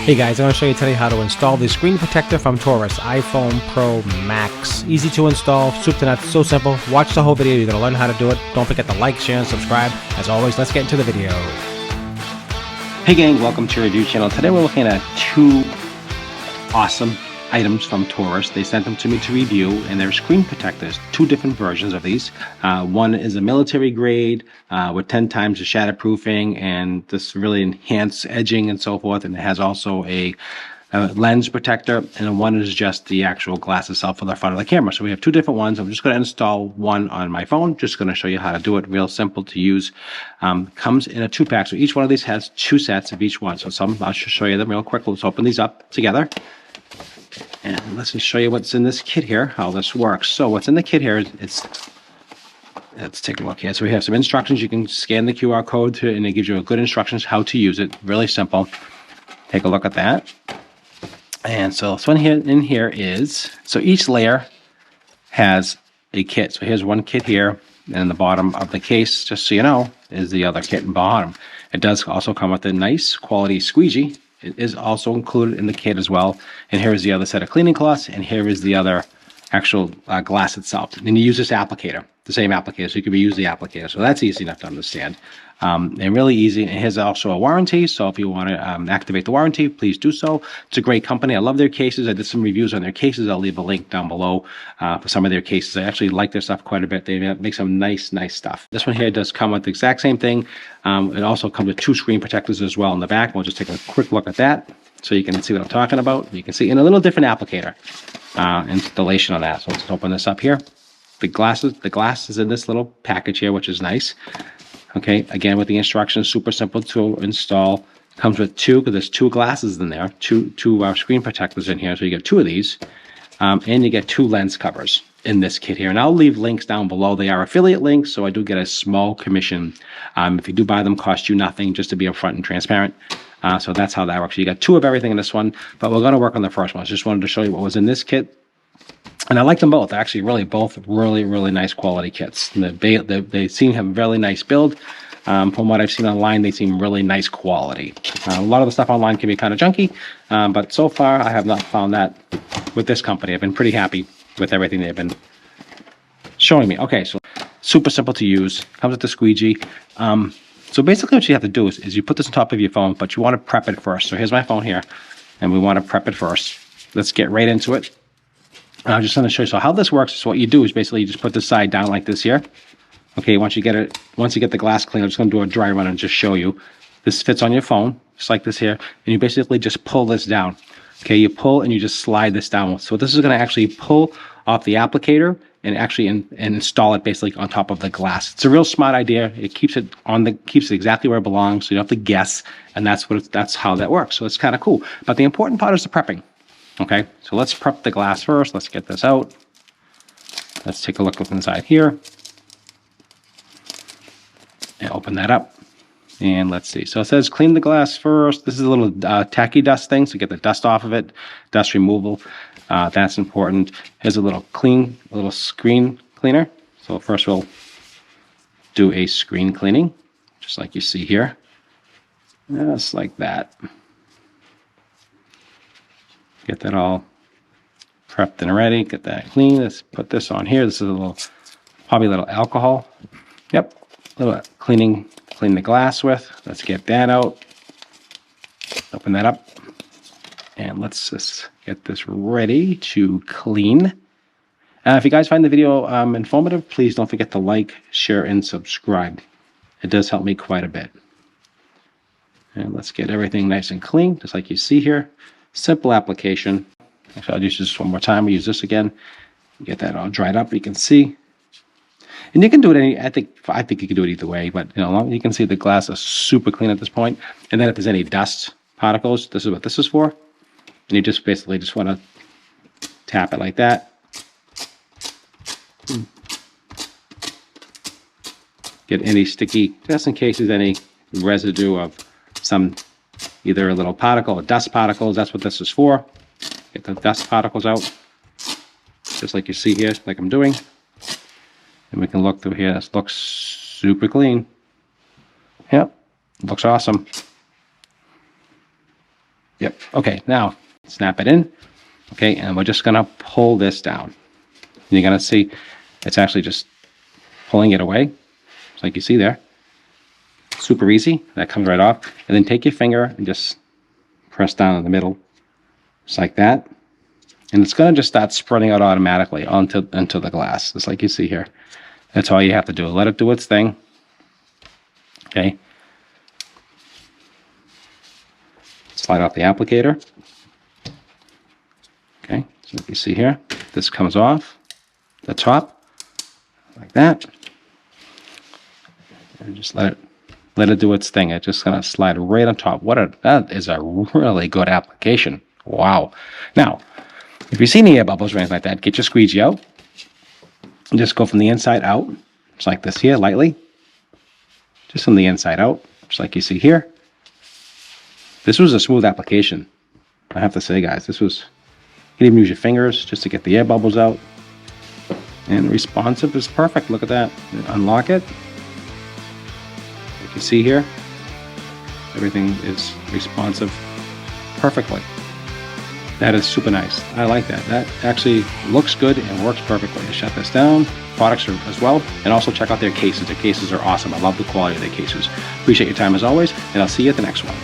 Hey guys, I'm going to show you today how to install the screen protector from TORRAS iPhone Pro Max. Easy to install, soup to nuts, so simple. Watch the whole video, you're going to learn how to do it. Don't forget to like, share, and subscribe. As always, let's get into the video. Hey gang, welcome to your review channel. Today we're looking at two awesome items from TORRAS. They sent them to me to review, and they're screen protectors. Two different versions of these. One is a military grade with 10 times the shatterproofing and this really enhanced edging and so forth. And it has also a lens protector, and one is just the actual glass itself for the front of the camera. So we have two different ones. I'm just going to install one on my phone. Just going to show you how to do it. Real simple to use. Comes in a 2-pack. So each one of these has 2 sets of each one. So I'll just show you them real quick. Let's open these up together. And let's just show you what's in this kit here, how this works. So what's in the kit here is let's take a look here. So we have some instructions. You can scan the QR code and it gives you good instructions how to use it. Really simple. Take a look at that. And so this one here in here is, so each layer has a kit. So here's one kit here, and in the bottom of the case, just so you know, is the other kit in bottom. It does also come with a nice quality squeegee. It is also included in the kit as well. And here is the other set of cleaning cloths, and here is the other actual glass itself. And you use this applicator, the same applicator, so you can reuse the applicator. So that's easy enough to understand. And really easy. And here's also a warranty, so if you want to activate the warranty, please do so. It's a great company. I love their cases. I did some reviews on their cases. I'll leave a link down below for some of their cases. I actually like their stuff quite a bit. They make some nice stuff. This one here does come with the exact same thing. It also comes with 2 screen protectors as well in the back. We'll just take a quick look at that so you can see what I'm talking about. You can see in a little different applicator installation on that. So let's open this up here. The glass is in this little package here, which is nice. Okay, again with the instructions, super simple to install. Comes with 2, because there's 2 glasses in there, two screen protectors in here, so you get 2 of these, and you get 2 lens covers in this kit here. And I'll leave links down below. They are affiliate links, so I do get a small commission. If you do buy them, cost you nothing, just to be upfront and transparent. So that's how that works. You got 2 of everything in this one, but we're going to work on the first one. I just wanted to show you what was in this kit. And I like them both. Actually, both really nice quality kits. They seem to have a really nice build. From what I've seen online, they seem really nice quality. A lot of the stuff online can be kind of junky, but so far I have not found that with this company. I've been pretty happy with everything they've been showing me. Okay, so super simple to use. Comes with the squeegee. So basically what you have to do is you put this on top of your phone, but you want to prep it first. So here's my phone here, and we want to prep it first. Let's get right into it. I'm just going to show you. So how this works is what you do is basically you just put this side down like this here. Okay, once you get the glass clean, I'm just going to do a dry run and just show you. This fits on your phone, just like this here, and you basically just pull this down. Okay, you pull and you just slide this down. So this is going to actually pull off the applicator and actually and install it basically on top of the glass. It's a real smart idea. It keeps it exactly where it belongs, so you don't have to guess, and that's how that works. So it's kind of cool. But the important part is the prepping. Okay, so let's prep the glass first. Let's get this out. Let's take a look inside here. And open that up. And let's see. So it says clean the glass first. This is a little tacky dust thing, so get the dust off of it. Dust removal. That's important. Here's a little screen cleaner. So first we'll do a screen cleaning, just like you see here. Just like that. Get that all prepped and ready. Get that clean. Let's put this on here. This is probably a little alcohol. Yep, a little clean the glass with. Let's get that out. Open that up. And let's just get this ready to clean. If you guys find the video informative, please don't forget to like, share, and subscribe. It does help me quite a bit. And let's get everything nice and clean, just like you see here. Simple application. Actually, I'll use this one more time. We'll use this again. Get that all dried up. You can see, and you can do it I think you can do it either way. But you can see the glass is super clean at this point. And then if there's any dust particles, this is what this is for. And you just basically just want to tap it like that. Get any sticky, just in case there's any residue of either a little particle or dust particles. That's what this is for. Get the dust particles out, just like you see here, like I'm doing. And we can look through here. This looks super clean. Yep, looks awesome. Yep. Okay, now snap it in. Okay, and we're just gonna pull this down. You're gonna see it's actually just pulling it away. It's like you see there. Super easy. That comes right off. And then take your finger and just press down in the middle, just like that. And it's gonna just start spreading out automatically onto the glass, just like you see here. That's all you have to do. Let it do its thing. Okay. Slide off the applicator. Okay, so you see here, this comes off the top like that, and just let it do its thing. It's just gonna slide right on top. That is a really good application. Wow. Now, if you see any air bubbles or anything like that, get your squeegee out and just go from the inside out, just like this here, lightly, just from the inside out, just like you see here. This was a smooth application, I have to say, guys. This was. You can even use your fingers just to get the air bubbles out. And responsive is perfect. Look at that. Unlock it. You can see here, everything is responsive perfectly. That is super nice. I like that. That actually looks good and works perfectly. I shut this down. Products are as well. And also check out their cases. Their cases are awesome. I love the quality of their cases. Appreciate your time as always, and I'll see you at the next one.